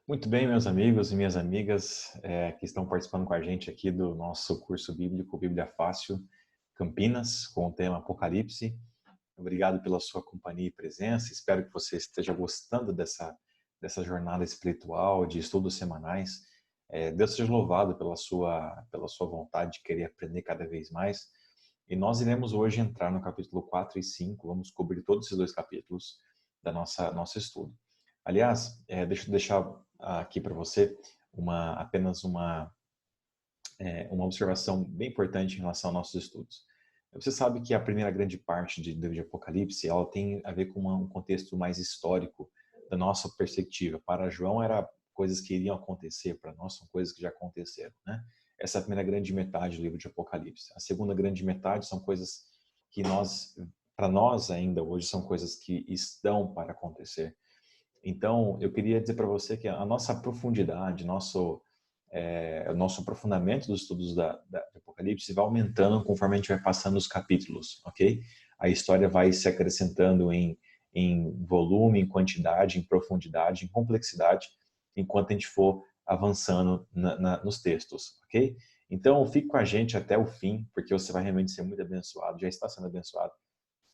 Muito bem, meus amigos e minhas amigas que estão participando com a gente aqui do nosso curso bíblico Bíblia Fácil Campinas, com o tema Apocalipse. Obrigado pela sua companhia e presença. Espero que você esteja gostando dessa jornada espiritual de estudos semanais. Deus seja louvado pela sua vontade de querer aprender cada vez mais. E nós iremos hoje entrar no capítulo 4 e 5. Vamos cobrir todos esses dois capítulos da nosso estudo. Aliás, deixa eu deixar aqui para você apenas uma observação bem importante em relação aos nossos estudos. Você sabe que a primeira grande parte do livro de Apocalipse, ela tem a ver com um contexto mais histórico da nossa perspectiva. Para João, era coisas que iriam acontecer, para nós são coisas que já aconteceram, né? Essa é a primeira grande metade do livro de Apocalipse. A segunda grande metade são coisas que para nós ainda hoje, são coisas que estão para acontecer. Então, eu queria dizer para você que a nossa profundidade, o nosso aprofundamento dos estudos do Apocalipse vai aumentando conforme a gente vai passando os capítulos, ok? A história vai se acrescentando em volume, em quantidade, em profundidade, em complexidade, enquanto a gente for avançando nos textos, ok? Então, fique com a gente até o fim, porque você vai realmente ser muito abençoado, já está sendo abençoado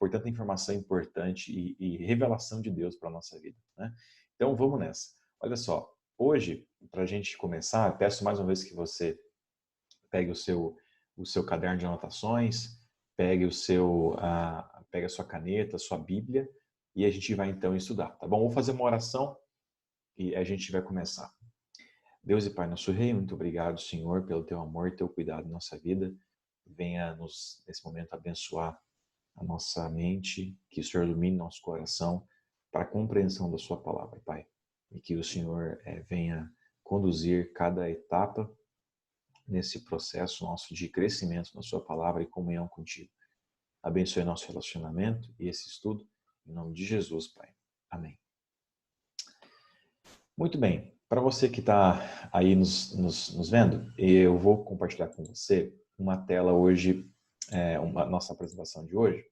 por tanta informação importante e revelação de Deus para a nossa vida, né? Então, vamos nessa. Olha só, hoje, para a gente começar, peço mais uma vez que você pegue o seu caderno de anotações, pegue a sua caneta, a sua Bíblia, e a gente vai então estudar, tá bom? Vou fazer uma oração e a gente vai começar. Deus e Pai, nosso Rei, muito obrigado, Senhor, pelo teu amor e teu cuidado em nossa vida. Venha nesse momento, abençoar a nossa mente, que o Senhor ilumine nosso coração para a compreensão da sua palavra, Pai. E que o Senhor venha conduzir cada etapa nesse processo nosso de crescimento na sua palavra e comunhão contigo. Abençoe nosso relacionamento e esse estudo, em nome de Jesus, Pai. Amém. Muito bem. Para você que está aí nos vendo, eu vou compartilhar com você uma tela hoje, nossa apresentação de hoje.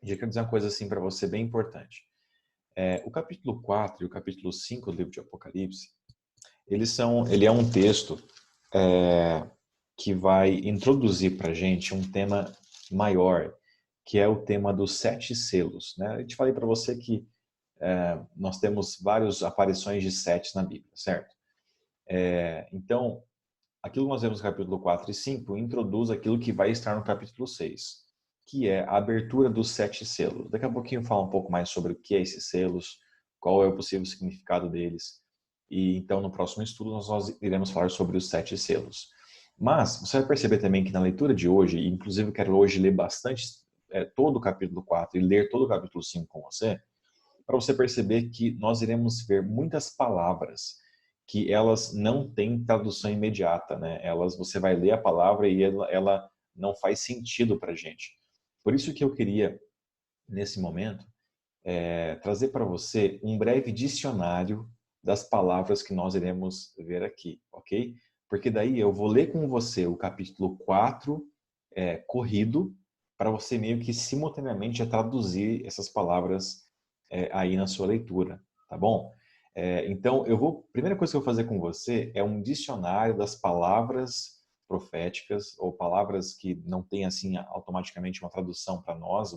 E eu quero dizer uma coisa assim para você bem importante. O capítulo 4 e o capítulo 5 do livro de Apocalipse, ele é um texto que vai introduzir para a gente um tema maior, que é o tema dos 7 selos, né? Eu te falei para você que nós temos várias aparições de 7 na Bíblia, certo? Então, aquilo que nós vemos no capítulo 4 e 5 introduz aquilo que vai estar no capítulo 6, que é a abertura dos 7 selos. Daqui a pouquinho eu falo um pouco mais sobre o que é esses selos, qual é o possível significado deles. E então, no próximo estudo, nós iremos falar sobre os 7 selos. Mas você vai perceber também que na leitura de hoje, e inclusive eu quero hoje ler bastante todo o capítulo 4 e ler todo o capítulo 5 com você, para você perceber que nós iremos ver muitas palavras que elas não têm tradução imediata, né? Você vai ler a palavra e ela não faz sentido para a gente. Por isso que eu queria, nesse momento, trazer para você um breve dicionário das palavras que nós iremos ver aqui, ok? Porque daí eu vou ler com você o capítulo 4 corrido, para você meio que simultaneamente já traduzir essas palavras aí na sua leitura, tá bom? Então, primeira coisa que eu vou fazer com você é um dicionário das palavras proféticas, ou palavras que não têm assim automaticamente uma tradução para nós,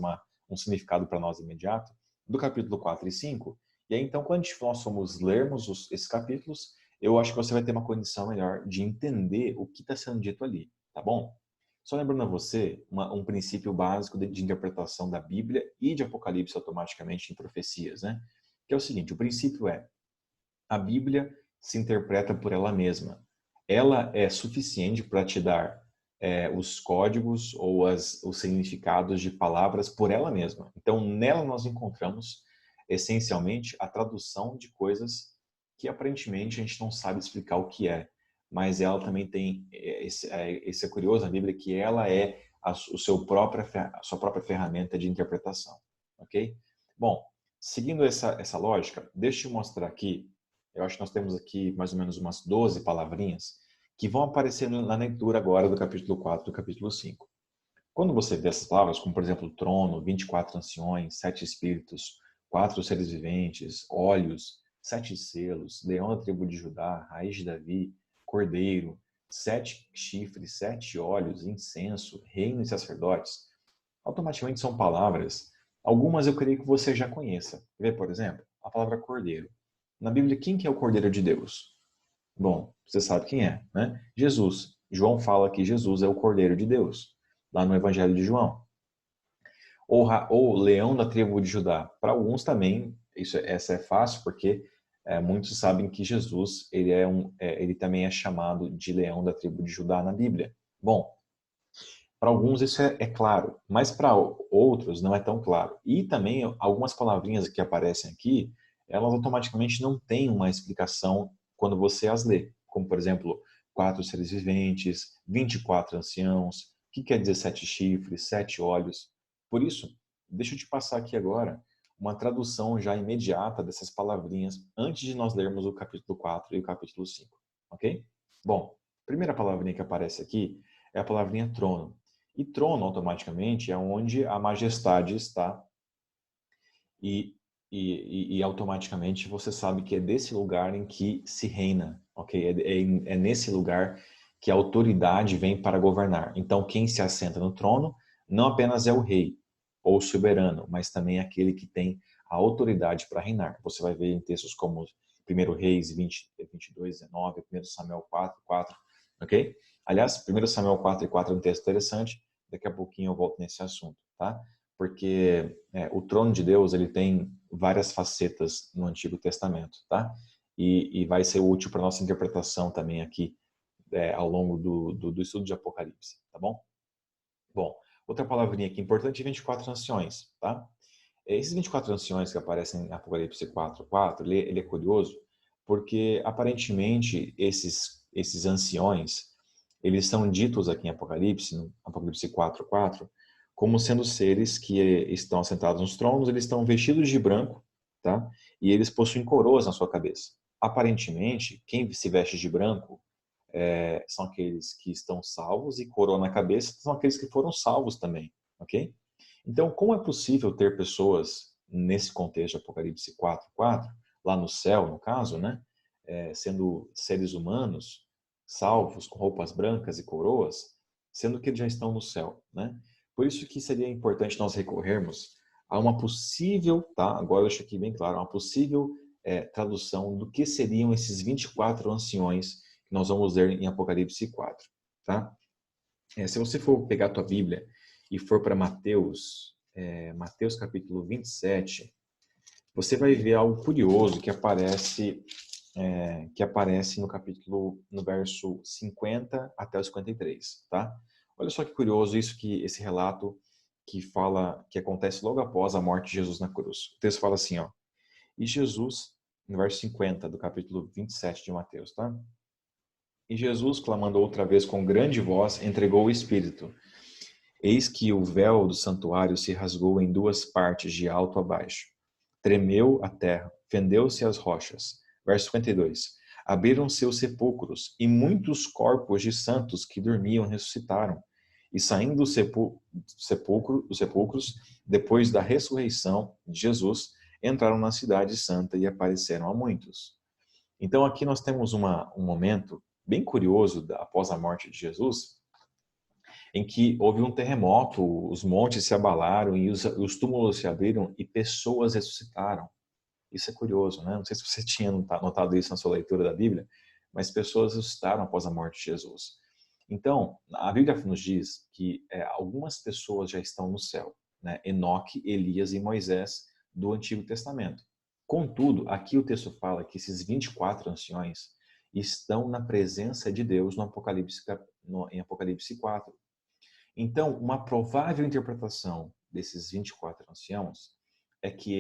um significado para nós imediato, do capítulo 4 e 5. E aí, então, quando nós formos lermos esses capítulos, eu acho que você vai ter uma condição melhor de entender o que está sendo dito ali, tá bom? Só lembrando a você um princípio básico de interpretação da Bíblia e de Apocalipse automaticamente em profecias, né? Que é o seguinte, o princípio é: a Bíblia se interpreta por ela mesma. Ela é suficiente para te dar os códigos ou os significados de palavras por ela mesma. Então, nela nós encontramos, essencialmente, a tradução de coisas que aparentemente a gente não sabe explicar o que é. Mas ela também tem, esse é curioso na Bíblia, que ela é a sua própria ferramenta de interpretação. Ok? Bom, seguindo essa lógica, deixa eu mostrar aqui. Eu acho que nós temos aqui mais ou menos umas 12 palavrinhas que vão aparecer na leitura agora do capítulo 4 e do capítulo 5. Quando você vê essas palavras, como por exemplo trono, 24 anciões, 7 espíritos, 4 seres viventes, olhos, 7 selos, leão da tribo de Judá, raiz de Davi, cordeiro, 7 chifres, 7 olhos, incenso, reino e sacerdotes, automaticamente são palavras. Algumas eu creio que você já conheça. Vê, por exemplo, a palavra cordeiro. Na Bíblia, quem que é o cordeiro de Deus? Bom, você sabe quem é, né? Jesus. João fala que Jesus é o cordeiro de Deus, lá no Evangelho de João. Ou leão da tribo de Judá. Para alguns também, essa é fácil, porque muitos sabem que Jesus ele também é chamado de leão da tribo de Judá na Bíblia. Bom, para alguns isso é claro, mas para outros não é tão claro. E também algumas palavrinhas que aparecem aqui, elas automaticamente não têm uma explicação quando você as lê. Como, por exemplo, 4 seres viventes, 24 anciãos, o que quer dizer 7 chifres, 7 olhos. Por isso, deixa eu te passar aqui agora uma tradução já imediata dessas palavrinhas antes de nós lermos o capítulo 4 e o capítulo 5, ok? Bom, a primeira palavrinha que aparece aqui é a palavrinha trono. E trono, automaticamente, é onde a majestade está. E automaticamente você sabe que é desse lugar em que se reina, ok? É nesse lugar que a autoridade vem para governar. Então, quem se assenta no trono não apenas é o rei ou o soberano, mas também é aquele que tem a autoridade para reinar. Você vai ver em textos como 1 Reis 20, 22, 19, 1 Samuel 4, 4, ok? Aliás, 1 Samuel 4 e 4 é um texto interessante. Daqui a pouquinho eu volto nesse assunto, tá? Porque o trono de Deus ele tem várias facetas no Antigo Testamento, tá? E vai ser útil para nossa interpretação também aqui ao longo do estudo de Apocalipse, tá bom? Bom, outra palavrinha aqui importante é 24 anciões, tá? Esses 24 anciões que aparecem em Apocalipse 4:4, ele é curioso porque aparentemente esses anciões eles são ditos aqui em Apocalipse, no Apocalipse 4:4, como sendo seres que estão assentados nos tronos, eles estão vestidos de branco, tá? E eles possuem coroas na sua cabeça. Aparentemente, quem se veste de branco são aqueles que estão salvos e coroa na cabeça são aqueles que foram salvos também, ok? Então, como é possível ter pessoas nesse contexto de Apocalipse 4:4, lá no céu, no caso, né? Sendo seres humanos, salvos, com roupas brancas e coroas, sendo que eles já estão no céu, né? Por isso que seria importante nós recorrermos a uma possível, tá? Agora eu deixo aqui bem claro, uma possível tradução do que seriam esses 24 anciões que nós vamos ler em Apocalipse 4, tá? Se você for pegar a tua Bíblia e for para Mateus, Mateus capítulo 27, você vai ver algo curioso que aparece no verso 50 até o 53, tá? Olha só que curioso esse relato que fala, que acontece logo após a morte de Jesus na cruz. O texto fala assim, ó, e Jesus, no verso 50 do capítulo 27 de Mateus, tá? E Jesus, clamando outra vez com grande voz, entregou o Espírito. Eis que o véu do santuário se rasgou em duas partes, de alto a baixo. Tremeu a terra, fendeu-se as rochas. Verso 52. Abriram-se os sepulcros, e muitos corpos de santos que dormiam ressuscitaram. E saindo dos sepulcros, depois da ressurreição de Jesus, entraram na cidade santa e apareceram a muitos. Então aqui nós temos um momento bem curioso após a morte de Jesus, em que houve um terremoto, os montes se abalaram e os túmulos se abriram e pessoas ressuscitaram. Isso é curioso, né? Não sei se você tinha notado isso na sua leitura da Bíblia, mas pessoas ressuscitaram após a morte de Jesus. Então, a Bíblia nos diz que algumas pessoas já estão no céu, né? Enoque, Elias e Moisés do Antigo Testamento. Contudo, aqui o texto fala que esses 24 anciões estão na presença de Deus em Apocalipse 4. Então, uma provável interpretação desses 24 anciãos é que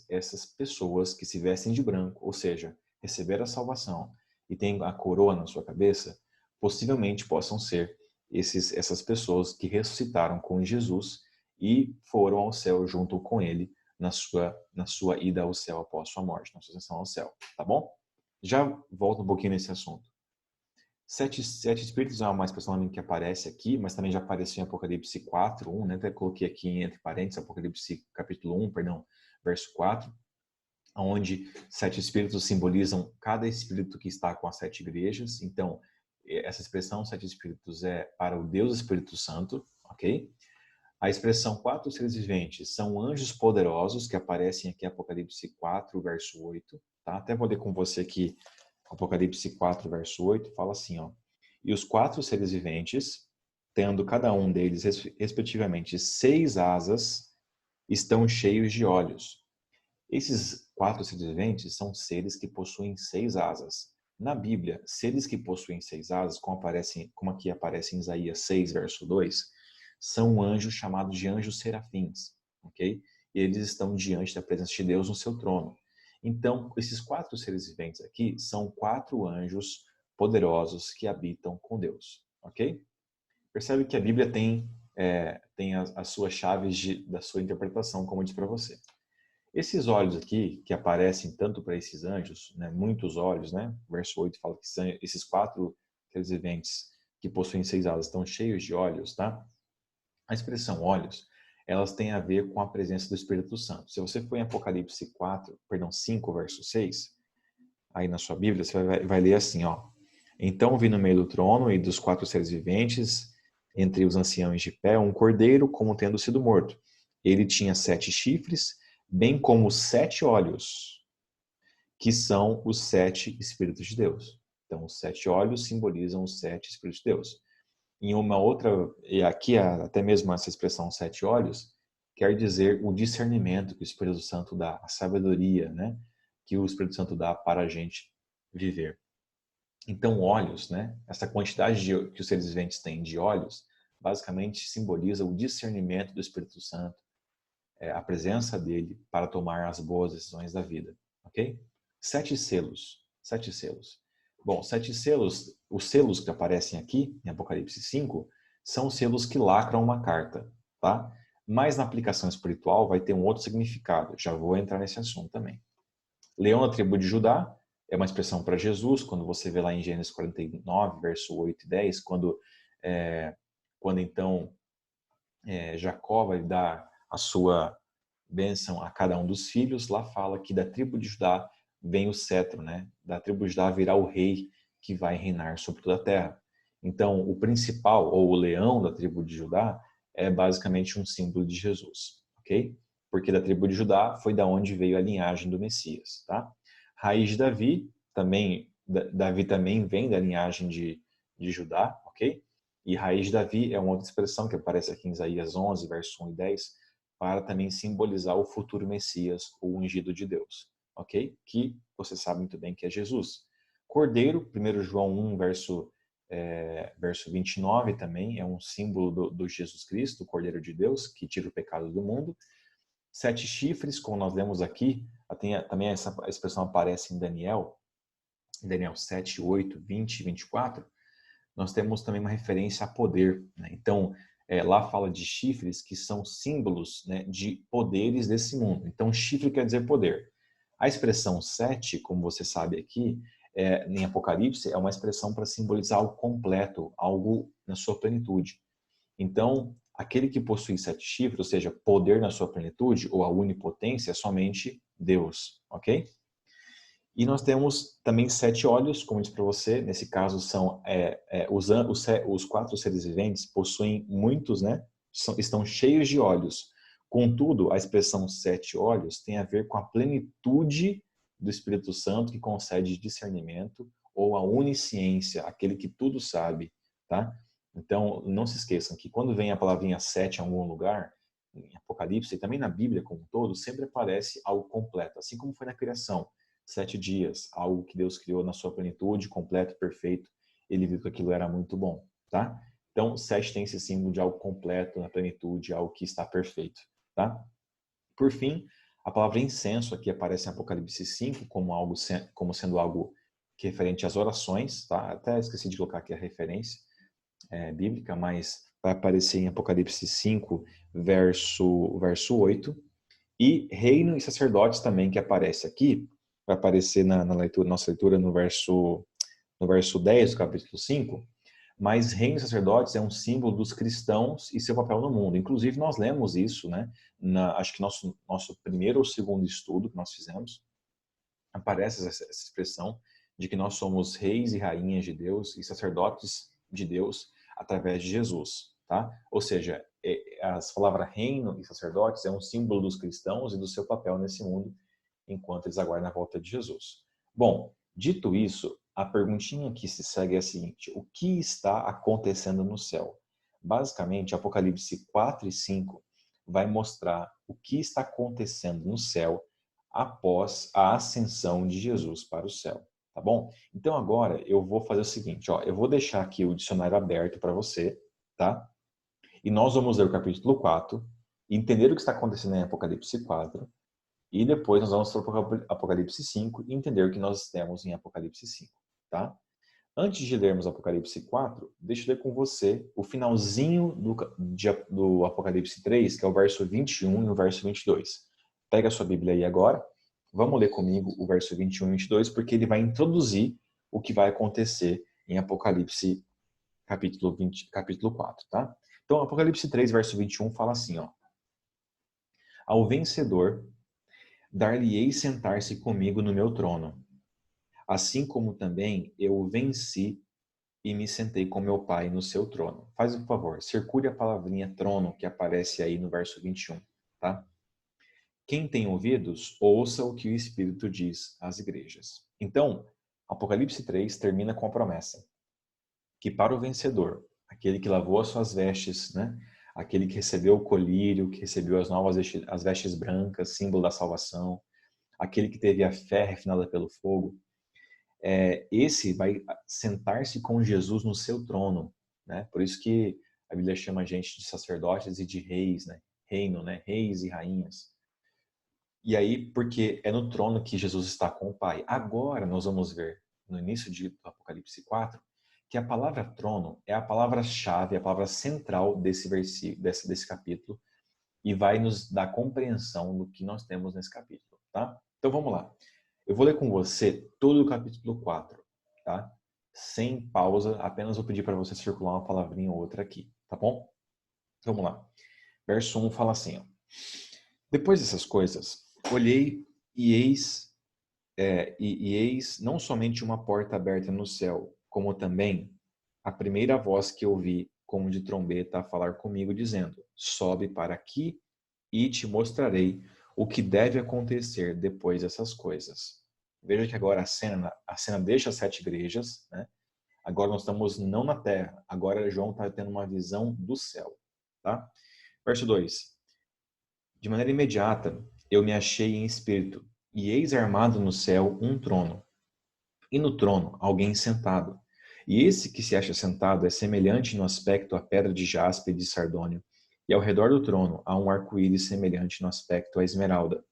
essas pessoas que se vestem de branco, ou seja, receberam a salvação e têm a coroa na sua cabeça, possivelmente possam ser essas pessoas que ressuscitaram com Jesus e foram ao céu junto com ele na sua ida ao céu após sua morte, na sua ascensão ao céu, tá bom? Já volto um pouquinho nesse assunto. Sete espíritos é uma expressão que aparece aqui, mas também já apareceu em Apocalipse 4:1, né? Até coloquei aqui entre parênteses, Apocalipse capítulo 1, perdão, verso 4. onde 7 espíritos simbolizam cada espírito que está com as 7 igrejas. Então, essa expressão 7 espíritos é para o Deus Espírito Santo, ok? A expressão 4 seres viventes são anjos poderosos que aparecem aqui em Apocalipse 4, verso 8. Tá? Até vou ler com você aqui, Apocalipse 4, verso 8, fala assim, ó. E os 4 seres viventes, tendo cada um deles, respectivamente, 6 asas, estão cheios de olhos. Esses 4 seres viventes são seres que possuem 6 asas. Na Bíblia, seres que possuem 6 asas, como aqui aparece em Isaías 6, verso 2, são anjos chamados de anjos serafins, ok? E eles estão diante da presença de Deus no seu trono. Então, esses 4 seres viventes aqui são 4 anjos poderosos que habitam com Deus, ok? Percebe que a Bíblia tem as suas chaves da sua interpretação, como eu disse para você. Esses olhos aqui, que aparecem tanto para esses anjos, né, muitos olhos, né? Verso 8 fala que são esses 4 seres viventes que possuem 6 asas estão cheios de olhos, tá? A expressão olhos, elas têm a ver com a presença do Espírito Santo. Se você for em Apocalipse 5, verso 6, aí na sua Bíblia, você vai ler assim, ó. Então vi no meio do trono e dos 4 seres viventes, entre os anciãos de pé, um cordeiro como tendo sido morto. Ele tinha 7 chifres, bem como 7 olhos, que são os 7 Espíritos de Deus. Então, os 7 olhos simbolizam os 7 Espíritos de Deus. Em uma outra, e aqui até mesmo essa expressão 7 olhos, quer dizer o discernimento que o Espírito Santo dá, a sabedoria, né, que o Espírito Santo dá para a gente viver. Então, olhos, né, essa quantidade que os seres viventes têm de olhos, basicamente simboliza o discernimento do Espírito Santo, a presença dele para tomar as boas decisões da vida, ok? 7 selos, 7 selos. Bom, 7 selos, os selos que aparecem aqui em Apocalipse 5, são selos que lacram uma carta, tá? Mas na aplicação espiritual vai ter um outro significado, já vou entrar nesse assunto também. Leão da tribo de Judá é uma expressão para Jesus, quando você vê lá em Gênesis 49, verso 8 e 10, quando então Jacó vai dar a sua bênção a cada um dos filhos, lá fala que da tribo de Judá vem o cetro, né? Da tribo de Judá virá o rei que vai reinar sobre toda a terra. Então, o principal, ou o leão da tribo de Judá, é basicamente um símbolo de Jesus, ok? Porque da tribo de Judá foi da onde veio a linhagem do Messias, tá? Raiz de Davi, Davi também vem da linhagem de Judá, ok? E raiz de Davi é uma outra expressão que aparece aqui em Isaías 11, verso 1 e 10, para também simbolizar o futuro Messias, o ungido de Deus, ok? Que você sabe muito bem que é Jesus. Cordeiro, 1 João 1, verso 29 também, é um símbolo do Jesus Cristo, o Cordeiro de Deus, que tira o pecado do mundo. 7 chifres, como nós lemos aqui, também essa expressão aparece em Daniel 7, 8, 20 e 24, nós temos também uma referência a poder, né? Então, lá fala de chifres que são símbolos, né, de poderes desse mundo. Então, chifre quer dizer poder. A expressão 7, como você sabe aqui, em Apocalipse, é uma expressão para simbolizar algo completo, algo na sua plenitude. Então, aquele que possui 7 chifres, ou seja, poder na sua plenitude, ou a onipotência, é somente Deus, ok? E nós temos também 7 olhos, como eu disse para você. Nesse caso, são os 4 seres viventes possuem muitos, né? Estão cheios de olhos. Contudo, a expressão 7 olhos tem a ver com a plenitude do Espírito Santo que concede discernimento ou a onisciência, aquele que tudo sabe, tá? Então, não se esqueçam que quando vem a palavrinha 7 em algum lugar, em Apocalipse e também na Bíblia como um todo, sempre aparece algo completo, assim como foi na criação. 7 dias, algo que Deus criou na sua plenitude, completo, perfeito. Ele viu que aquilo era muito bom, tá? Então, 7 tem esse símbolo de algo completo, na plenitude, algo que está perfeito, tá? Por fim, a palavra incenso aqui aparece em Apocalipse 5 como sendo algo que é referente às orações, tá? Até esqueci de colocar aqui a referência bíblica, mas vai aparecer em Apocalipse 5, verso 8. E reino e sacerdotes também, que aparece aqui, vai aparecer na nossa leitura no verso 10 do capítulo 5, mas reino e sacerdotes é um símbolo dos cristãos e seu papel no mundo. Inclusive, nós lemos isso, né? Acho que nosso primeiro ou segundo estudo que nós fizemos, aparece essa expressão de que nós somos reis e rainhas de Deus e sacerdotes de Deus através de Jesus, tá? Ou seja, as palavras reino e sacerdotes é um símbolo dos cristãos e do seu papel nesse mundo enquanto eles aguardam a volta de Jesus. Bom, dito isso, a perguntinha que se segue é a seguinte: o que está acontecendo no céu? Basicamente, Apocalipse 4 e 5 vai mostrar o que está acontecendo no céu após a ascensão de Jesus para o céu, tá bom? Então agora eu vou fazer o seguinte, ó, eu vou deixar aqui o dicionário aberto para você, tá? E nós vamos ler o capítulo 4, entender o que está acontecendo em Apocalipse 4, e depois nós vamos para o Apocalipse 5 e entender o que nós temos em Apocalipse 5, tá? Antes de lermos Apocalipse 4, deixa eu ler com você o finalzinho do Apocalipse 3, que é o verso 21 e o verso 22. Pega a sua Bíblia aí agora, vamos ler comigo o verso 21 e 22, porque ele vai introduzir o que vai acontecer em Apocalipse capítulo 4, tá? Então, Apocalipse 3, verso 21 fala assim, ó: ao vencedor dar-lhe-ei sentar-se comigo no meu trono, assim como também eu venci e me sentei com meu pai no seu trono. Faz o favor, circule a palavrinha trono que aparece aí no verso 21, tá? Quem tem ouvidos, ouça o que o Espírito diz às igrejas. Então, Apocalipse 3 termina com a promessa que para o vencedor, aquele que lavou as suas vestes, né? Aquele que recebeu o colírio, que recebeu as vestes brancas, símbolo da salvação, aquele que teve a fé refinada pelo fogo, esse vai sentar-se com Jesus no seu trono, né? Por isso que a Bíblia chama a gente de sacerdotes e de reis, né? Reino, né? Reis e rainhas. E aí, porque é no trono que Jesus está com o Pai. Agora nós vamos ver, no início do Apocalipse 4, que a palavra trono é a palavra-chave, a palavra central desse versículo, desse capítulo, e vai nos dar compreensão do que nós temos nesse capítulo, tá? Então vamos lá. Eu vou ler com você todo o capítulo 4, tá? Sem pausa, apenas vou pedir para você circular uma palavrinha ou outra aqui, tá bom? Vamos lá. Verso 1 fala assim, ó: depois dessas coisas, olhei e eis não somente uma porta aberta no céu, como também a primeira voz que ouvi, como de trombeta, a falar comigo, dizendo: sobe para aqui e te mostrarei o que deve acontecer depois dessas coisas. Veja que agora a cena deixa as 7 igrejas, né? Agora nós estamos não na terra, agora João está tendo uma visão do céu, tá? Verso 2: de maneira imediata eu me achei em espírito, e eis armado no céu um trono, e no trono alguém sentado. E esse que se acha sentado é semelhante no aspecto à pedra de jaspe e de sardônio, e ao redor do trono há um arco-íris semelhante no aspecto à esmeralda.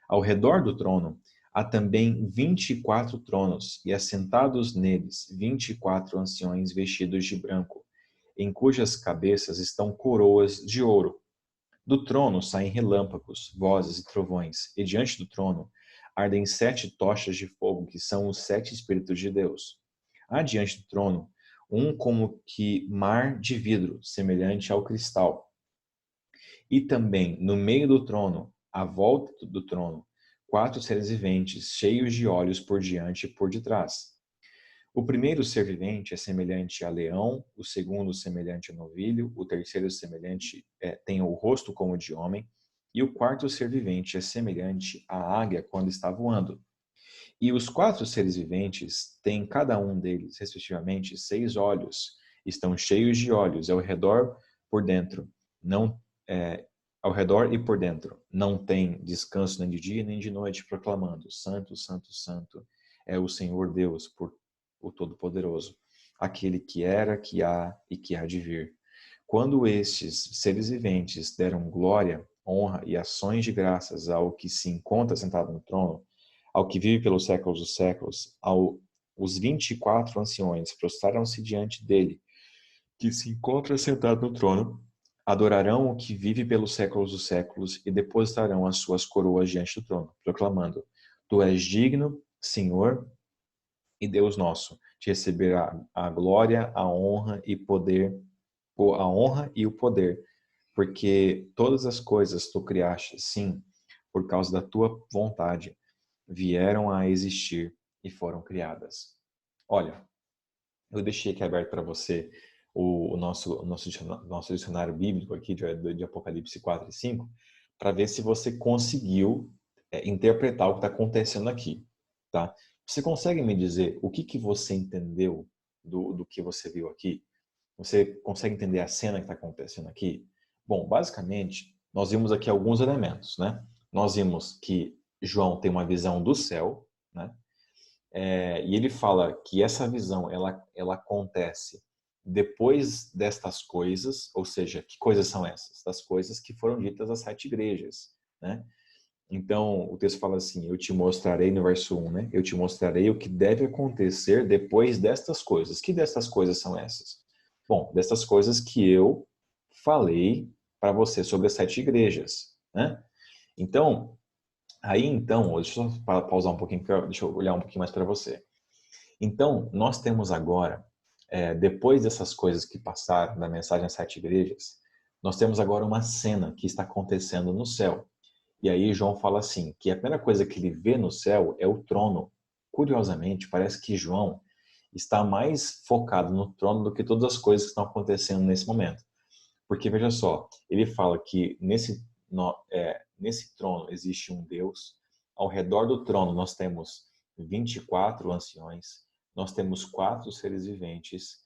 Ao redor do trono há também 24 tronos, e assentados neles 24 anciões vestidos de branco, em cujas cabeças estão coroas de ouro. Do trono saem relâmpagos, vozes e trovões, e diante do trono ardem 7 tochas de fogo, que são os 7 Espíritos de Deus. Há diante do trono um como que mar de vidro, semelhante ao cristal. E também no meio do trono, à volta do trono, 4 seres viventes, cheios de olhos por diante e por detrás. O primeiro ser vivente é semelhante a leão, o segundo semelhante a novilho, o terceiro tem o rosto como de homem, e o quarto ser vivente é semelhante à águia quando está voando. E os 4 seres viventes têm cada um deles, respectivamente, 6 olhos, estão cheios de olhos ao redor por dentro, não ao redor e por dentro. Não tem descanso nem de dia nem de noite, proclamando: Santo, Santo, Santo é o Senhor Deus, o Todo-Poderoso, aquele que era, que há e que há de vir. Quando estes seres viventes deram glória, honra e ações de graças ao que se encontra sentado no trono, ao que vive pelos séculos dos séculos, os 24 anciões prostraram-se diante dele, que se encontra sentado no trono, adorarão o que vive pelos séculos dos séculos e depositarão as suas coroas diante do trono, proclamando: Tu és digno, Senhor e Deus nosso, de receber a glória, a honra e o poder, porque todas as coisas tu criaste, sim, por causa da tua vontade, vieram a existir e foram criadas. Olha, eu deixei aqui aberto para você o nosso dicionário bíblico aqui de Apocalipse 4 e 5, para ver se você conseguiu interpretar o que está acontecendo aqui, tá? Você consegue me dizer o que você entendeu do que você viu aqui? Você consegue entender a cena que está acontecendo aqui? Bom, basicamente, nós vimos aqui alguns elementos, né? Nós vimos que João tem uma visão do céu, né? E ele fala que essa visão ela acontece depois destas coisas, ou seja, que coisas são essas? Das coisas que foram ditas às 7 igrejas, né? Então, o texto fala assim, eu te mostrarei, no verso 1, né? Eu te mostrarei o que deve acontecer depois destas coisas. Que destas coisas são essas? Bom, destas coisas que eu falei para você sobre as 7 igrejas, né? Então, deixa eu só pausar um pouquinho, deixa eu olhar um pouquinho mais para você. Então, nós temos agora, depois dessas coisas que passaram da mensagem às 7 igrejas, nós temos agora uma cena que está acontecendo no céu. E aí João fala assim, que a primeira coisa que ele vê no céu é o trono. Curiosamente, parece que João está mais focado no trono do que todas as coisas que estão acontecendo nesse momento. Porque veja só, ele fala que nesse trono existe um Deus, ao redor do trono nós temos 24 anciões, nós temos 4 seres viventes,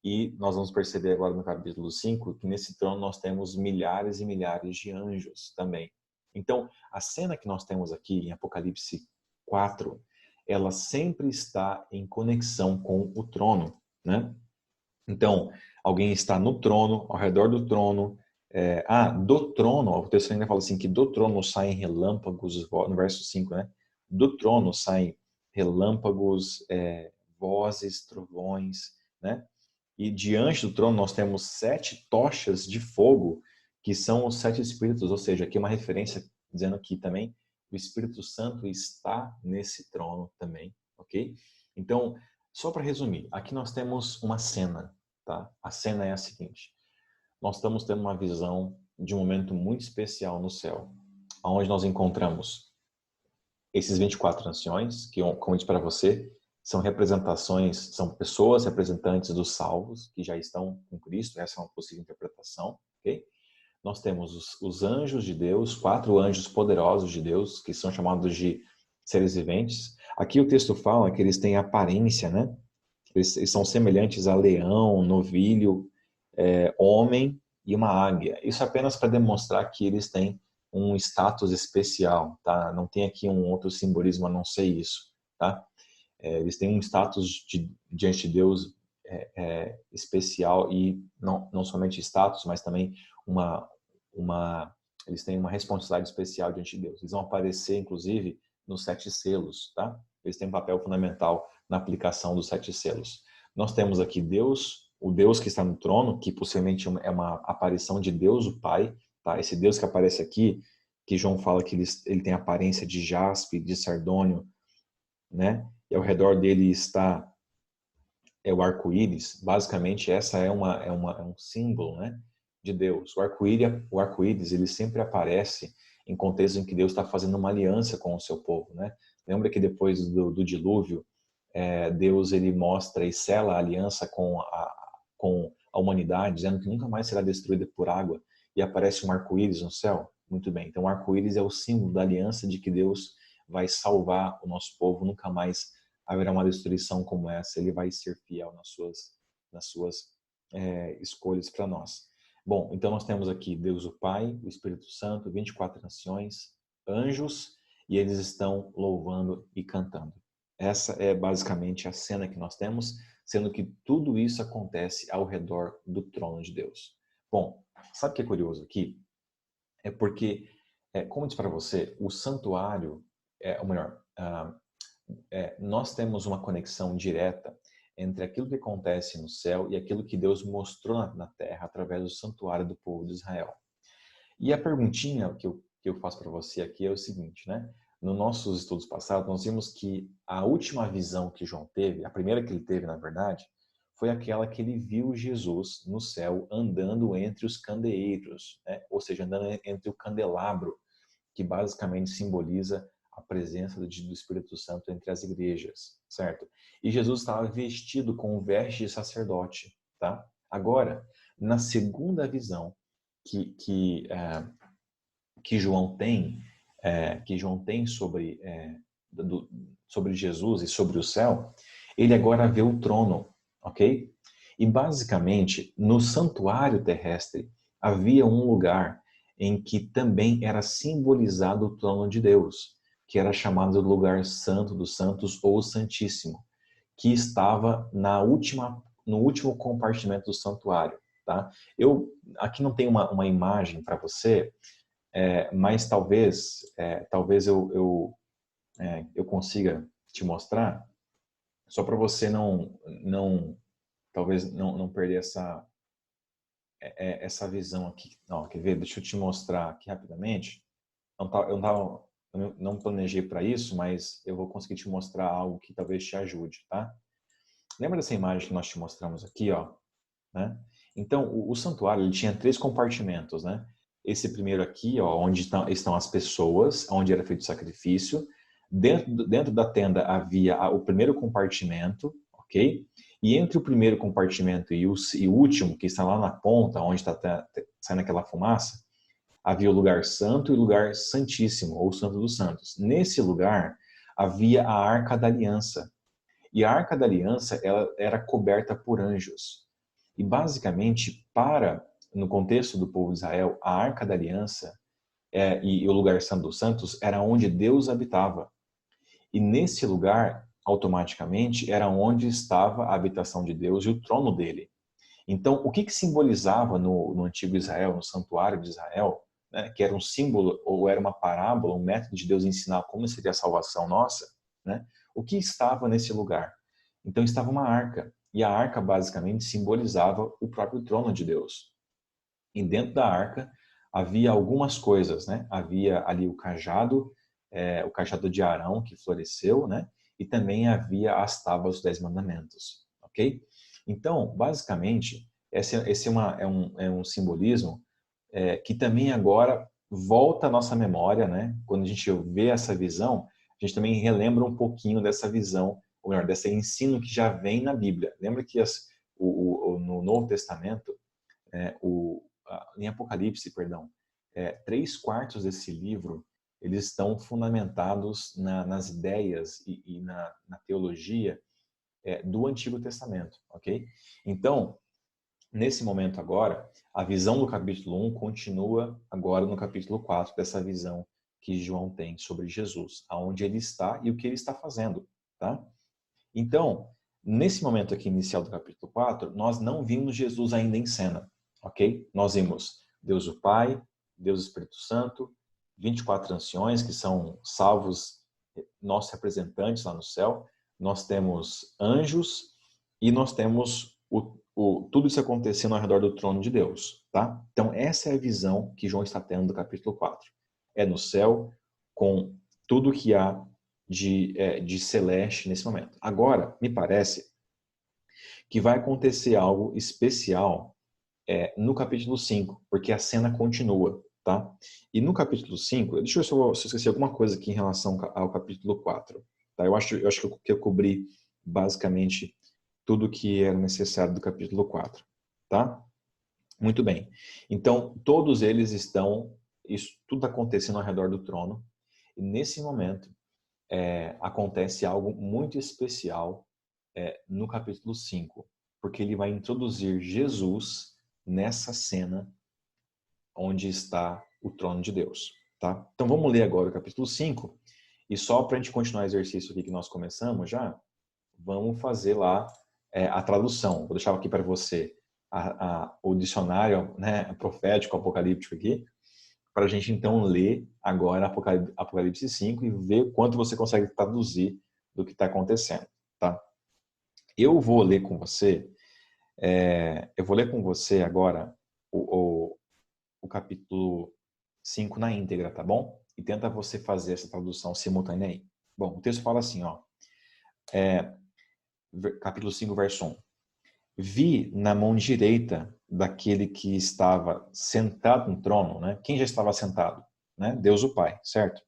e nós vamos perceber agora no capítulo 5 que nesse trono nós temos milhares e milhares de anjos também. Então, a cena que nós temos aqui em Apocalipse 4, ela sempre está em conexão com o trono, né? Então, alguém está no trono, ao redor do trono. Do trono, o texto ainda fala assim, que do trono saem relâmpagos, no verso 5, né? Do trono saem relâmpagos, vozes, trovões, né? E diante do trono nós temos 7 tochas de fogo, que são os 7 espíritos, ou seja, aqui é uma referência dizendo que também o Espírito Santo está nesse trono também, ok? Então, só para resumir, aqui nós temos uma cena, tá? A cena é a seguinte: nós estamos tendo uma visão de um momento muito especial no céu, onde nós encontramos esses 24 anciões, que, como eu disse para você, são representações, são pessoas representantes dos salvos, que já estão com Cristo, essa é uma possível interpretação, ok? Nós temos os anjos de Deus, 4 anjos poderosos de Deus, que são chamados de seres viventes. Aqui o texto fala que eles têm aparência, né? Eles são semelhantes a leão, novilho, homem e uma águia. Isso apenas para demonstrar que eles têm um status especial, tá? Não tem aqui um outro simbolismo a não ser isso, tá? Eles têm um status diante de Deus especial e não somente status, mas também eles têm uma responsabilidade especial diante de Deus. Eles vão aparecer, inclusive, nos 7 selos, tá? Eles têm um papel fundamental na aplicação dos 7 selos. Nós temos aqui Deus, o Deus que está no trono, que possivelmente é uma aparição de Deus, o Pai, tá? Esse Deus que aparece aqui, que João fala que ele tem aparência de jaspe, de sardônio, né? E ao redor dele está o arco-íris. Basicamente, essa é um símbolo, né, de Deus. O arco-íris, ele sempre aparece em contextos em que Deus está fazendo uma aliança com o seu povo, né? Lembra que depois do dilúvio, Deus ele mostra e sela a aliança com a humanidade, dizendo que nunca mais será destruída por água, e aparece um arco-íris no céu? Muito bem. Então, o arco-íris é o símbolo da aliança de que Deus vai salvar o nosso povo, nunca mais haverá uma destruição como essa. Ele vai ser fiel nas suas escolhas para nós. Bom, então nós temos aqui Deus o Pai, o Espírito Santo, 24 nações, anjos, e eles estão louvando e cantando. Essa é basicamente a cena que nós temos, sendo que tudo isso acontece ao redor do trono de Deus. Bom, sabe o que é curioso aqui? É porque, como eu disse para você, o santuário, ou melhor, nós temos uma conexão direta entre aquilo que acontece no céu e aquilo que Deus mostrou na terra através do santuário do povo de Israel. E a perguntinha que eu faço para você aqui é o seguinte, né? Nos nossos estudos passados, nós vimos que a última visão que João teve, a primeira que ele teve, na verdade, foi aquela que ele viu Jesus no céu andando entre os candeeiros, né? Ou seja, andando entre o candelabro, que basicamente simboliza a presença do Espírito Santo entre as igrejas, certo? E Jesus estava vestido com veste de sacerdote, tá? Agora, na segunda visão que João tem, sobre Jesus e sobre o céu, ele agora vê o trono, ok? E basicamente, no santuário terrestre, havia um lugar em que também era simbolizado o trono de Deus, que era chamado de lugar santo dos santos ou santíssimo, que estava no último compartimento do santuário, tá? Eu aqui não tenho uma imagem para você, mas talvez eu consiga te mostrar, só para você talvez não perder essa visão aqui. Não, quer ver? Deixa eu te mostrar aqui rapidamente. Eu não planejei para isso, mas eu vou conseguir te mostrar algo que talvez te ajude, tá? Lembra dessa imagem que nós te mostramos aqui, ó? Né? Então, o santuário ele tinha 3 compartimentos, né? Esse primeiro aqui, ó, onde estão as pessoas, onde era feito o sacrifício. Dentro da tenda havia o primeiro compartimento, ok? E entre o primeiro compartimento e o último, que está lá na ponta, onde está saindo aquela fumaça, havia o lugar santo e o lugar santíssimo, ou santo dos santos. Nesse lugar havia a Arca da Aliança. E a Arca da Aliança ela era coberta por anjos. E basicamente, no contexto do povo de Israel, a Arca da Aliança e o lugar santo dos santos era onde Deus habitava. E nesse lugar, automaticamente, era onde estava a habitação de Deus e o trono dele. Então, o que simbolizava no antigo Israel, no santuário de Israel, né, que era um símbolo ou era uma parábola, um método de Deus ensinar como seria a salvação nossa, né? O que estava nesse lugar? Então, estava uma arca. E a arca, basicamente, simbolizava o próprio trono de Deus. E dentro da arca havia algumas coisas, né? Havia ali o cajado de Arão, que floresceu, né? E também havia as tábuas dos 10 mandamentos, ok? Então, basicamente, esse é um simbolismo que também agora volta à nossa memória, né? Quando a gente vê essa visão, a gente também relembra um pouquinho dessa visão, ou melhor, desse ensino que já vem na Bíblia. Lembra que no Novo Testamento, em Apocalipse, perdão, 3/4 desse livro eles estão fundamentados nas ideias e na teologia do Antigo Testamento, ok? Então, nesse momento agora, a visão do capítulo 1 continua agora no capítulo 4, dessa visão que João tem sobre Jesus, aonde ele está e o que ele está fazendo, tá? Então, nesse momento aqui inicial do capítulo 4, nós não vimos Jesus ainda em cena, ok? Nós vimos Deus o Pai, Deus o Espírito Santo, 24 anciões que são salvos, nossos representantes lá no céu, nós temos anjos e nós temos tudo isso acontecendo ao redor do trono de Deus, tá? Então, essa é a visão que João está tendo do capítulo 4. É no céu, com tudo que há de celeste nesse momento. Agora, me parece que vai acontecer algo especial no capítulo 5, porque a cena continua, tá? E no capítulo 5, deixa eu ver se eu esqueci alguma coisa aqui em relação ao capítulo 4, tá? Eu acho que eu cobri basicamente tudo que era necessário do capítulo 4, tá? Muito bem. Então, todos eles isso tudo acontecendo ao redor do trono, e nesse momento acontece algo muito especial no capítulo 5, porque ele vai introduzir Jesus nessa cena onde está o trono de Deus, tá? Então vamos ler agora o capítulo 5, e só para a gente continuar o exercício aqui que nós começamos já, vamos fazer lá a tradução. Vou deixar aqui para você o dicionário, né, profético, apocalíptico aqui, para a gente então ler agora Apocalipse 5 e ver quanto você consegue traduzir do que está acontecendo, tá? Eu vou ler com você agora o capítulo 5 na íntegra, tá bom? E tenta você fazer essa tradução simultânea aí. Bom, o texto fala assim, ó, capítulo 5, verso 1. Vi na mão direita daquele que estava sentado no trono, né? Quem já estava sentado? Né? Deus o Pai, certo?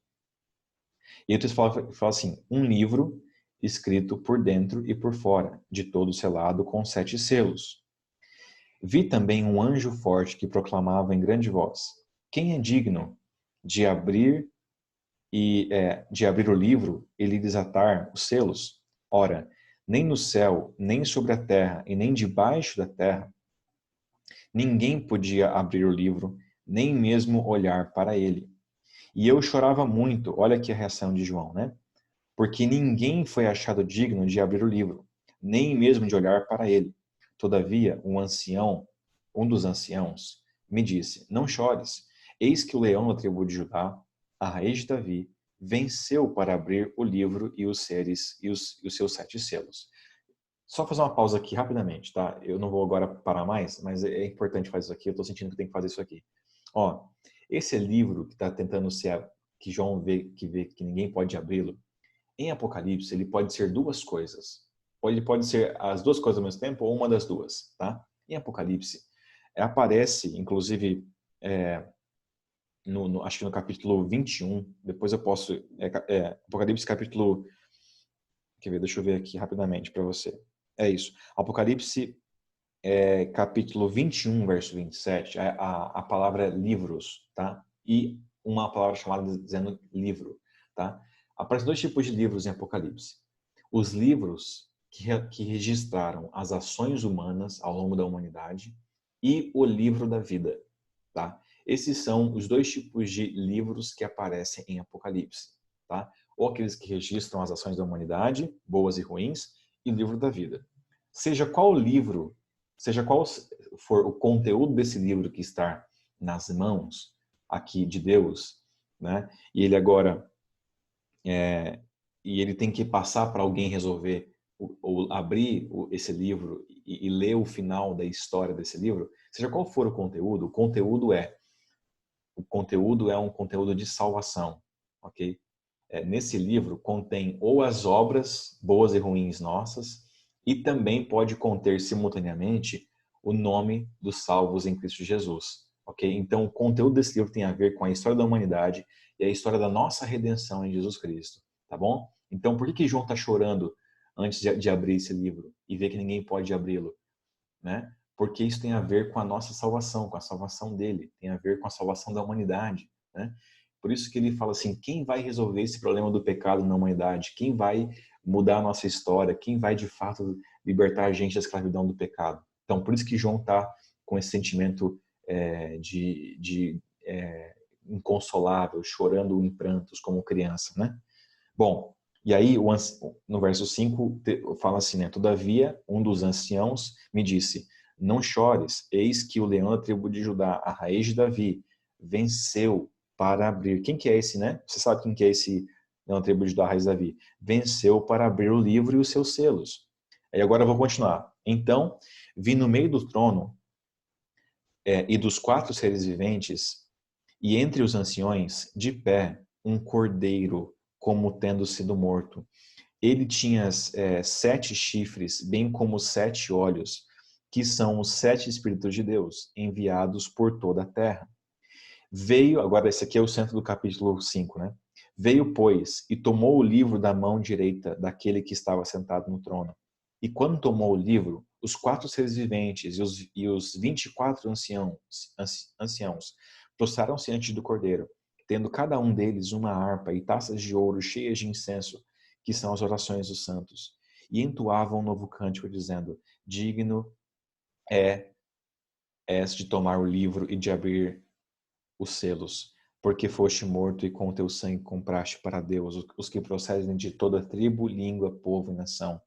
E aí o texto fala assim, um livro escrito por dentro e por fora, de todo selado com 7 selos. Vi também um anjo forte que proclamava em grande voz, quem é digno de abrir de abrir o livro e lhe desatar os selos? Ora, nem no céu, nem sobre a terra e nem debaixo da terra, ninguém podia abrir o livro, nem mesmo olhar para ele. E eu chorava muito, olha aqui a reação de João, né? Porque ninguém foi achado digno de abrir o livro, nem mesmo de olhar para ele. Todavia, um dos anciãos, me disse, não chores, eis que o leão da tribo de Judá, a raiz de Davi, venceu para abrir o livro e os seus 7 selos. Só fazer uma pausa aqui rapidamente, tá? Eu não vou agora parar mais, mas é importante fazer isso aqui, eu estou sentindo que tem que fazer isso aqui. Ó, esse livro que está tentando ser, que João vê que ninguém pode abri-lo, em Apocalipse, ele pode ser duas coisas. Ou ele pode ser as duas coisas ao mesmo tempo, ou uma das duas, tá? Em Apocalipse, aparece, inclusive, é, acho que no capítulo 21, depois eu posso... Apocalipse capítulo... Quer ver? Deixa eu ver aqui rapidamente para você. É isso. Apocalipse capítulo 21, verso 27, a palavra é livros, tá? E uma palavra chamada dizendo livro, tá? Aparecem 2 tipos de livros em Apocalipse. Os livros que registraram as ações humanas ao longo da humanidade e o livro da vida, tá? Esses são os 2 tipos de livros que aparecem em Apocalipse, tá? Ou aqueles que registram as ações da humanidade, boas e ruins, e o livro da vida. Seja qual for o conteúdo desse livro que está nas mãos aqui de Deus, né? E ele agora e ele tem que passar para alguém resolver ou abrir esse livro e ler o final da história desse livro, seja qual for o conteúdo é um conteúdo de salvação, ok? Nesse livro contém ou as obras boas e ruins nossas e também pode conter simultaneamente o nome dos salvos em Cristo Jesus, ok? Então o conteúdo desse livro tem a ver com a história da humanidade e a história da nossa redenção em Jesus Cristo, tá bom? Então por que João está chorando antes de abrir esse livro e ver que ninguém pode abri-lo, né? Porque isso tem a ver com a nossa salvação, com a salvação dele, tem a ver com a salvação da humanidade, né? Por isso que ele fala assim, quem vai resolver esse problema do pecado na humanidade? Quem vai mudar a nossa história? Quem vai de fato libertar a gente da escravidão do pecado? Então, por isso que João está com esse sentimento inconsolável, chorando em prantos como criança, né? Bom, e aí no verso 5 fala assim, né? Todavia, um dos anciãos me disse, não chores, eis que o leão da tribo de Judá, a raiz de Davi, venceu para abrir. Quem que é esse, né? Você sabe quem que é esse leão da tribo de Judá, a raiz de Davi? Venceu para abrir o livro e os seus selos. Aí agora eu vou continuar. Então, vi no meio do trono e dos 4 seres viventes, e entre os anciões, de pé, um cordeiro, como tendo sido morto. Ele tinha 7 chifres, bem como 7 olhos, que são os 7 Espíritos de Deus, enviados por toda a terra. Veio, agora esse aqui é o centro do capítulo 5, né? Veio, pois, e tomou o livro da mão direita daquele que estava sentado no trono. E quando tomou o livro, os 4 seres viventes e os 24 anciãos prostraram-se diante do cordeiro, tendo cada um deles uma harpa e taças de ouro cheias de incenso, que são as orações dos santos. E entoavam um novo cântico, dizendo, digno és de tomar o livro e de abrir os selos, porque foste morto e com teu sangue compraste para Deus os que procedem de toda tribo, língua, povo e nação.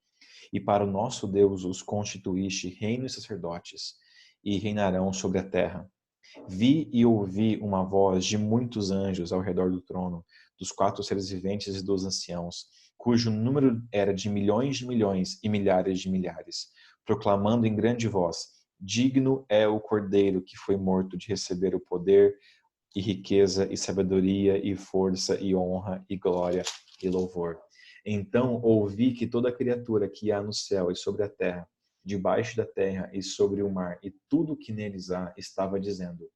E para o nosso Deus os constituíste reino e sacerdotes, e reinarão sobre a terra. Vi e ouvi uma voz de muitos anjos ao redor do trono, dos 4 seres viventes e dos anciãos, cujo número era de milhões e milhares de milhares, proclamando em grande voz: digno é o Cordeiro que foi morto de receber o poder e riqueza e sabedoria e força e honra e glória e louvor. Então ouvi que toda criatura que há no céu e sobre a terra, debaixo da terra e sobre o mar e tudo que neles há, estava dizendo: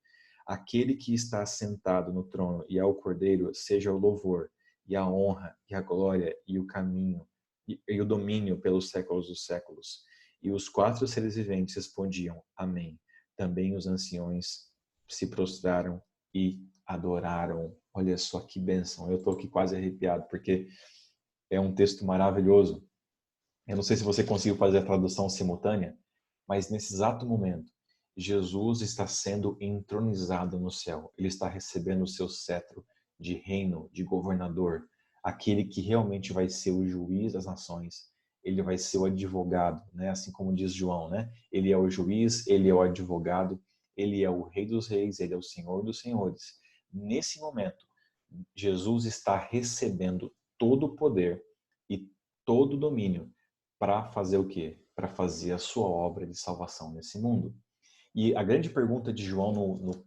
aquele que está sentado no trono e ao Cordeiro seja o louvor e a honra, e a glória, e o caminho, e o domínio pelos séculos dos séculos. E os 4 seres viventes respondiam, amém. Também os anciões se prostraram e adoraram. Olha só que bênção. Eu estou aqui quase arrepiado, porque é um texto maravilhoso. Eu não sei se você conseguiu fazer a tradução simultânea, mas nesse exato momento, Jesus está sendo entronizado no céu. Ele está recebendo o seu cetro de reino, de governador, aquele que realmente vai ser o juiz das nações. Ele vai ser o advogado, né? Assim como diz João, né? Ele é o juiz, ele é o advogado, ele é o rei dos reis, ele é o senhor dos senhores. Nesse momento, Jesus está recebendo todo o poder e todo o domínio para fazer o quê? Para fazer a sua obra de salvação nesse mundo. E a grande pergunta de João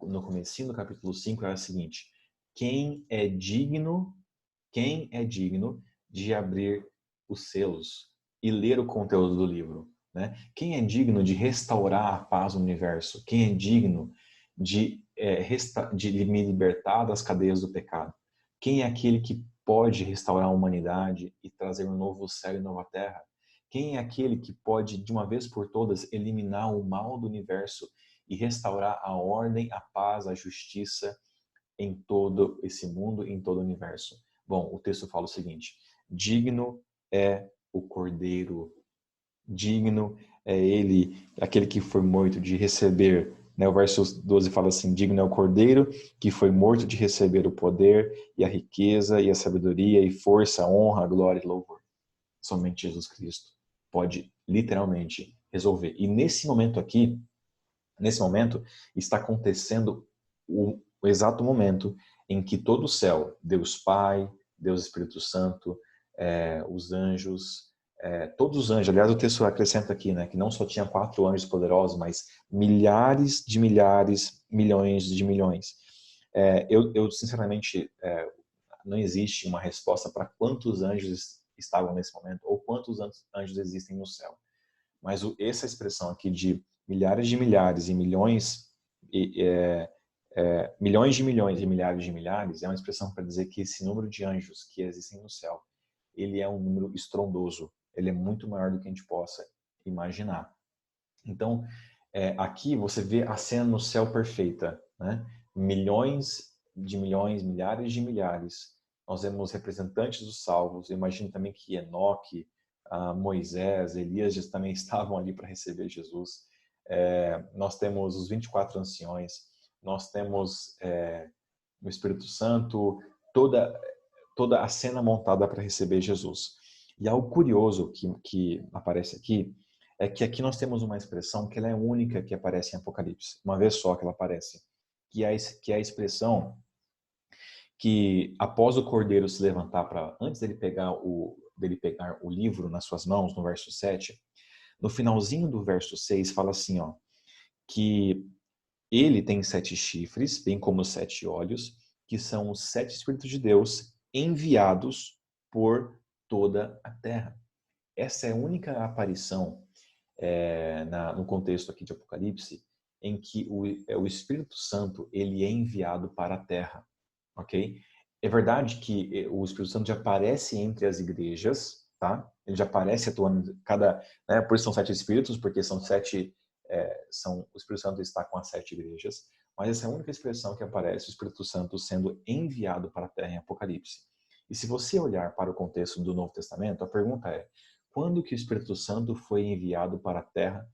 no comecinho do capítulo 5 é a seguinte: quem é digno de abrir os selos e ler o conteúdo do livro? Né? Quem é digno de restaurar a paz no universo? Quem é digno de me libertar das cadeias do pecado? Quem é aquele que pode restaurar a humanidade e trazer um novo céu e nova terra? Quem é aquele que pode, de uma vez por todas, eliminar o mal do universo e restaurar a ordem, a paz, a justiça em todo esse mundo, em todo o universo? Bom, o texto fala o seguinte: digno é o Cordeiro, digno é ele, aquele que foi morto de receber, né? O verso 12 fala assim: digno é o Cordeiro que foi morto de receber o poder e a riqueza e a sabedoria e força, honra, glória e louvor. Somente Jesus Cristo pode literalmente resolver. E nesse momento aqui, está acontecendo o exato momento em que todo o céu, Deus Pai, Deus Espírito Santo, os anjos, todos os anjos, aliás o texto acrescenta aqui, né, que não só tinha 4 anjos poderosos, mas milhares de milhares, milhões de milhões. Eu sinceramente, não existe uma resposta para quantos anjos estavam nesse momento ou quantos anjos existem no céu. Mas essa expressão aqui de milhares e milhões, milhões de milhões e milhares de milhares, é uma expressão para dizer que esse número de anjos que existem no céu, ele é um número estrondoso, ele é muito maior do que a gente possa imaginar. Então, aqui você vê a cena no céu perfeita, né? Milhões de milhões, milhares de milhares. Nós vemos representantes dos salvos. Eu imagino também que Enoque, Moisés, Elias também estavam ali para receber Jesus. Nós temos os 24 anciões, nós temos o Espírito Santo, toda a cena montada para receber Jesus. E algo curioso que aparece aqui é que aqui nós temos uma expressão que ela é única que aparece em Apocalipse, uma vez só que ela aparece, que é a expressão que após o cordeiro se levantar antes dele pegar o livro nas suas mãos, no verso 7, no finalzinho do verso 6 fala assim, ó, que ele tem 7 chifres, bem como 7 olhos, que são os 7 Espíritos de Deus enviados por toda a terra. Essa é a única aparição no contexto aqui de Apocalipse em que o Espírito Santo ele é enviado para a terra, ok? É verdade que o Espírito Santo já aparece entre as igrejas, tá? Ele já aparece atuando né? Por isso são 7 espíritos, porque são 7 o Espírito Santo está com as 7 igrejas, mas essa é a única expressão que aparece o Espírito Santo sendo enviado para a terra em Apocalipse. E se você olhar para o contexto do Novo Testamento, a pergunta é: quando que o Espírito Santo foi enviado para a terra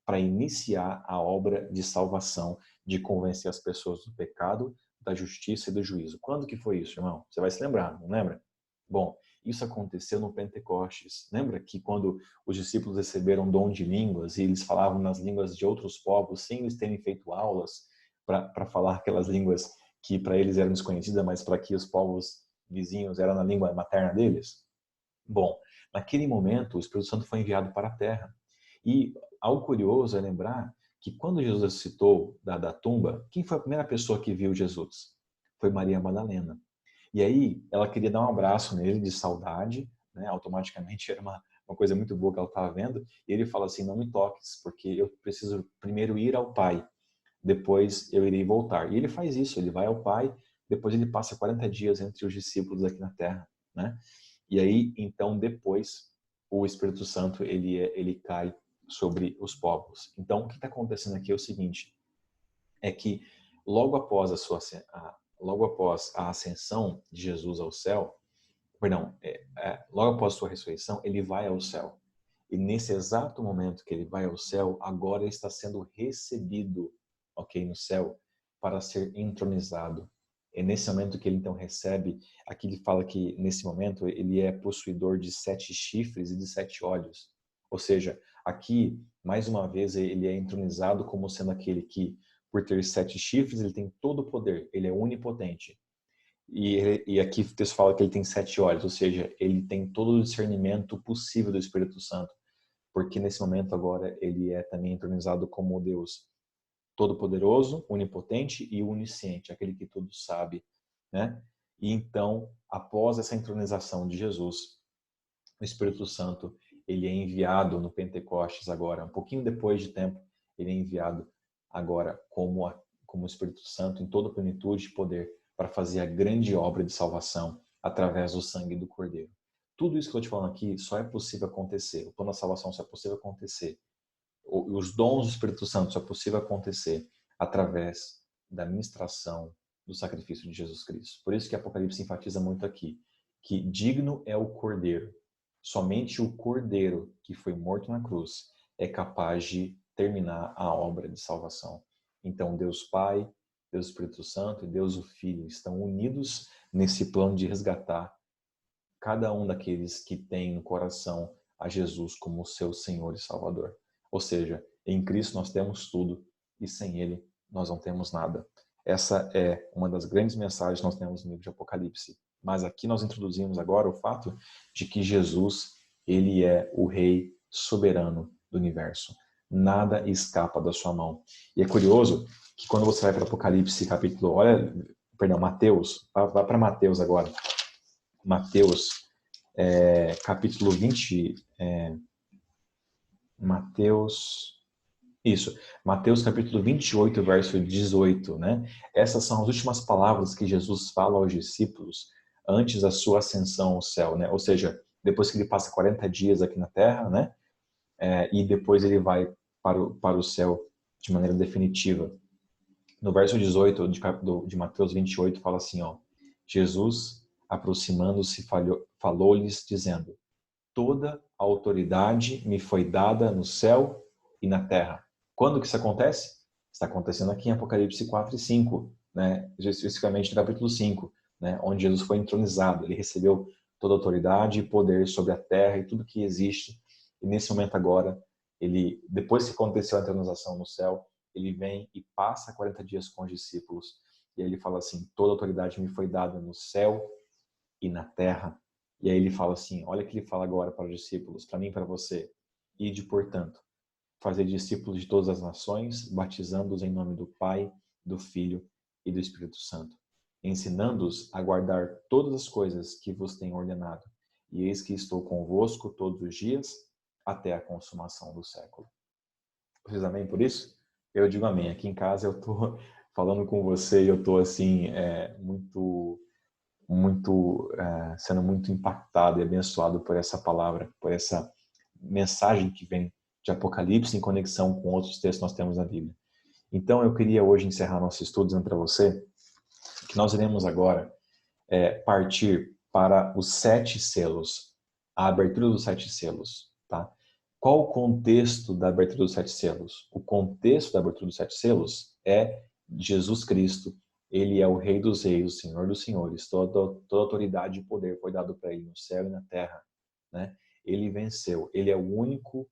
para iniciar a obra de salvação, de convencer as pessoas do pecado, da justiça e do juízo? Quando que foi isso, irmão? Você vai se lembrar, não lembra? Bom, isso aconteceu no Pentecostes. Lembra que quando os discípulos receberam o dom de línguas e eles falavam nas línguas de outros povos, sem eles terem feito aulas para falar aquelas línguas que para eles eram desconhecidas, mas para que os povos vizinhos era na língua materna deles? Bom, naquele momento o Espírito Santo foi enviado para a terra. E algo curioso é lembrar que quando Jesus ressuscitou da tumba, quem foi a primeira pessoa que viu Jesus? Foi Maria Madalena. E aí ela queria dar um abraço nele de saudade, né? Automaticamente era uma coisa muito boa que ela estava vendo. E ele fala assim: não me toques, porque eu preciso primeiro ir ao Pai, depois eu irei voltar. E ele faz isso, ele vai ao Pai, depois ele passa 40 dias entre os discípulos aqui na terra. né? E aí, então, depois, o Espírito Santo, ele cai sobre os povos. Então, o que está acontecendo aqui é o seguinte, é que logo após logo após a ascensão de Jesus ao céu, perdão, logo após a sua ressurreição, ele vai ao céu. E nesse exato momento que ele vai ao céu, agora ele está sendo recebido, ok, no céu, para ser entronizado. É nesse momento que ele então recebe, aqui ele fala que nesse momento ele é possuidor de 7 chifres e de 7 olhos. Ou seja, aqui, mais uma vez, ele é entronizado como sendo aquele que, por ter 7 chifres, ele tem todo o poder, ele é onipotente. E aqui o texto fala que ele tem 7 olhos, ou seja, ele tem todo o discernimento possível do Espírito Santo, porque nesse momento agora ele é também entronizado como Deus Todo-Poderoso, Onipotente e Onisciente, aquele que tudo sabe, né? E então, após essa entronização de Jesus, o Espírito Santo, ele é enviado no Pentecostes agora, um pouquinho depois de tempo, ele é enviado agora como Espírito Santo em toda plenitude e poder para fazer a grande obra de salvação através do sangue do Cordeiro. Tudo isso que eu estou te falando aqui só é possível acontecer. O plano da salvação só é possível acontecer. Os dons do Espírito Santo só é possível acontecer através da ministração do sacrifício de Jesus Cristo. Por isso que Apocalipse enfatiza muito aqui, que digno é o Cordeiro. Somente o Cordeiro que foi morto na cruz é capaz de terminar a obra de salvação. Então Deus Pai, Deus Espírito Santo e Deus o Filho estão unidos nesse plano de resgatar cada um daqueles que tem no coração a Jesus como seu Senhor e Salvador. Ou seja, em Cristo nós temos tudo e sem Ele nós não temos nada. Essa é uma das grandes mensagens que nós temos no livro de Apocalipse. Mas aqui nós introduzimos agora o fato de que Jesus, ele é o Rei soberano do universo. Nada escapa da sua mão. E é curioso que quando você vai para Apocalipse capítulo, Mateus, vá para Mateus agora. Mateus, capítulo 20, Mateus capítulo 28, verso 18, né? Essas são as últimas palavras que Jesus fala aos discípulos antes da sua ascensão ao céu, né? Ou seja, depois que ele passa 40 dias aqui na terra, né? E depois ele vai para o céu de maneira definitiva. No verso 18 de Mateus 28 fala assim, ó, Jesus, aproximando-se, falou-lhes dizendo: toda a autoridade me foi dada no céu e na terra. Quando que isso acontece? Está acontecendo aqui em Apocalipse 4 e 5, né? Especificamente no capítulo 5, né? Onde Jesus foi entronizado. Ele recebeu toda a autoridade e poder sobre a terra e tudo que existe. E nesse momento agora, depois que aconteceu a entronização no céu, ele vem e passa 40 dias com os discípulos. E aí ele fala assim, toda a autoridade me foi dada no céu e na terra. E aí ele fala assim, olha o que ele fala agora para os discípulos, para mim e para você. Ide, portanto, fazer discípulos de todas as nações, batizando-os em nome do Pai, do Filho e do Espírito Santo, ensinando-os a guardar todas as coisas que vos tenho ordenado. E eis que estou convosco todos os dias, até a consumação do século. Vocês amém por isso? Eu digo amém. Aqui em casa eu estou falando com você e eu estou assim, sendo muito impactado e abençoado por essa palavra, por essa mensagem que vem de Apocalipse em conexão com outros textos que nós temos na Bíblia. Então eu queria hoje encerrar nosso estudo dizendo para você que nós iremos agora partir para os 7 selos, a abertura dos 7 selos, tá? Qual o contexto da abertura dos 7 selos? O contexto da abertura dos 7 selos é Jesus Cristo. Ele é o Rei dos Reis, o Senhor dos Senhores. Toda autoridade e poder foi dado para ele no céu e na terra, né? Ele venceu. Ele é o único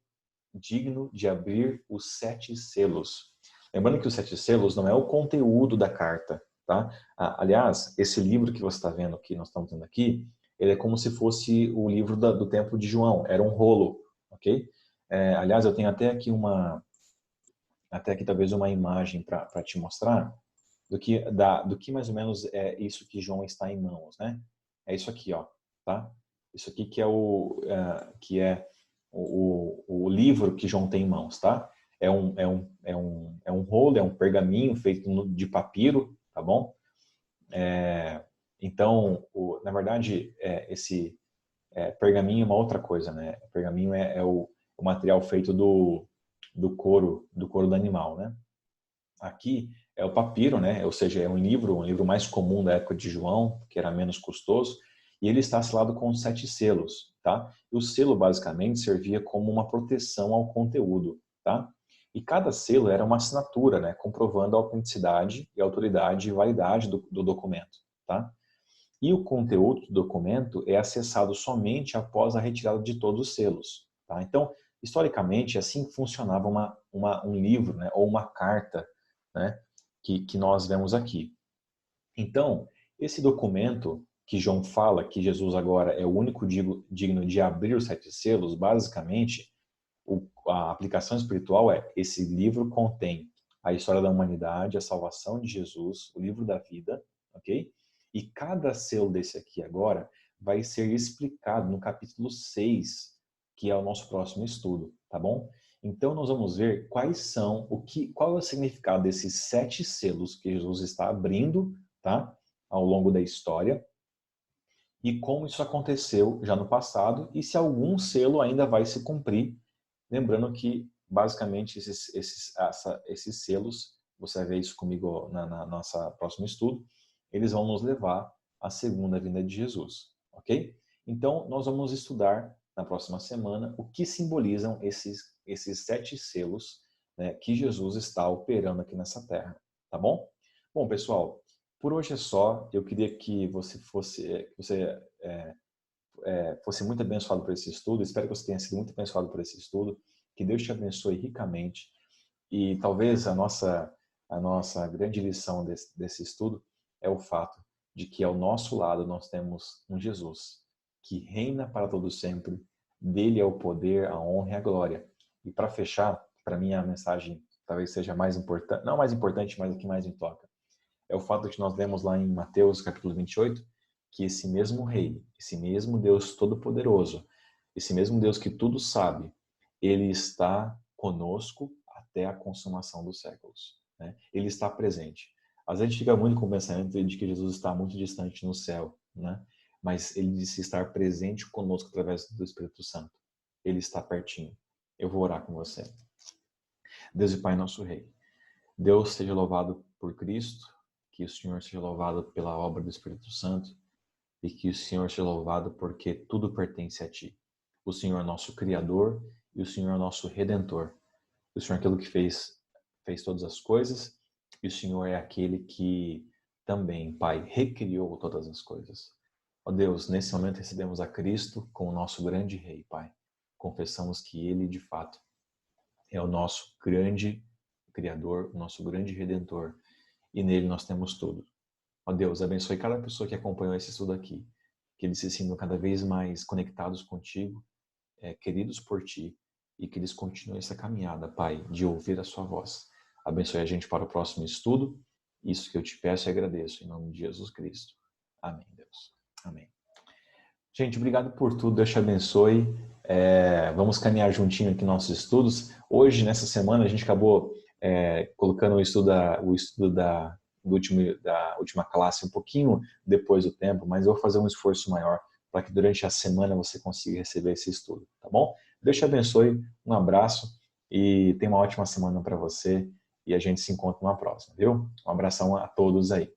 digno de abrir os 7 selos. Lembrando que os 7 selos não é o conteúdo da carta, tá? Aliás, esse livro que você está vendo aqui, nós estamos vendo aqui, ele é como se fosse o livro do tempo de João. Era um rolo, ok? Aliás, eu tenho até aqui talvez uma imagem para te mostrar do que mais ou menos é isso que João está em mãos, né? É isso aqui, ó, tá? Isso aqui que é o livro que João tem em mãos, tá? É um rolo, é um pergaminho feito de papiro, tá bom? Então, na verdade, esse pergaminho é uma outra coisa, né? Pergaminho é o material feito do couro do animal, né? Aqui é o papiro, né? Ou seja, é um livro mais comum da época de João, que era menos custoso, e ele está selado com 7 selos, tá? E o selo basicamente servia como uma proteção ao conteúdo, tá? E cada selo era uma assinatura, né? Comprovando a autenticidade e autoridade e validade do documento, tá? E o conteúdo do documento é acessado somente após a retirada de todos os selos, tá? Então, historicamente, assim funcionava um livro, né? Ou uma carta, né, que nós vemos aqui. Então, esse documento que João fala que Jesus agora é o único digno de abrir os 7 selos, basicamente, a aplicação espiritual esse livro contém a história da humanidade, a salvação de Jesus, o livro da vida, ok? E cada selo desse aqui agora vai ser explicado no capítulo 6, que é o nosso próximo estudo, tá bom? Então nós vamos ver qual é o significado desses 7 selos que Jesus está abrindo, tá? Ao longo da história e como isso aconteceu já no passado e se algum selo ainda vai se cumprir. Lembrando que basicamente esses selos, você vai ver isso comigo na nossa próximo estudo, eles vão nos levar à segunda vinda de Jesus, ok? Então nós vamos estudar na próxima semana o que simbolizam esses 7 selos, né, que Jesus está operando aqui nessa terra, tá bom? Bom, pessoal, por hoje é só. Eu queria que você fosse muito abençoado por esse estudo. Espero que você tenha sido muito abençoado por esse estudo. Que Deus te abençoe ricamente. E talvez a nossa grande lição desse estudo é o fato de que ao nosso lado nós temos um Jesus que reina para todo sempre. Dele é o poder, a honra e a glória. E para fechar, para mim a mensagem talvez seja mais importante, não mais importante, mas o que mais me toca é o fato de que nós lemos lá em Mateus capítulo 28, que esse mesmo Rei, esse mesmo Deus Todo-Poderoso, esse mesmo Deus que tudo sabe, ele está conosco até a consumação dos séculos, né? Ele está presente. Às vezes a gente fica muito com o pensamento de que Jesus está muito distante no céu, né? Mas ele disse estar presente conosco através do Espírito Santo. Ele está pertinho. Eu vou orar com você. Deus e Pai, nosso Rei. Deus seja louvado por Cristo, que o Senhor seja louvado pela obra do Espírito Santo e que o Senhor seja louvado porque tudo pertence a Ti. O Senhor é nosso Criador e o Senhor é nosso Redentor. O Senhor é aquele que fez todas as coisas e o Senhor é aquele que também, Pai, recriou todas as coisas. Ó Deus, nesse momento recebemos a Cristo como nosso grande Rei, Pai. Confessamos que Ele, de fato, é o nosso grande Criador, o nosso grande Redentor, e nele nós temos tudo. Ó Deus, abençoe cada pessoa que acompanhou esse estudo aqui, que eles se sintam cada vez mais conectados contigo, queridos por Ti, e que eles continuem essa caminhada, Pai, de ouvir a Sua voz. Abençoe a gente para o próximo estudo. Isso que eu te peço e agradeço, em nome de Jesus Cristo. Amém, Deus. Amém. Gente, obrigado por tudo. Deus te abençoe. Vamos caminhar juntinho aqui nossos estudos. Hoje, nessa semana, a gente acabou colocando o estudo da última classe um pouquinho depois do tempo, mas eu vou fazer um esforço maior para que durante a semana você consiga receber esse estudo, tá bom? Deus te abençoe, um abraço e tenha uma ótima semana para você e a gente se encontra numa próxima, viu? Um abração a todos aí.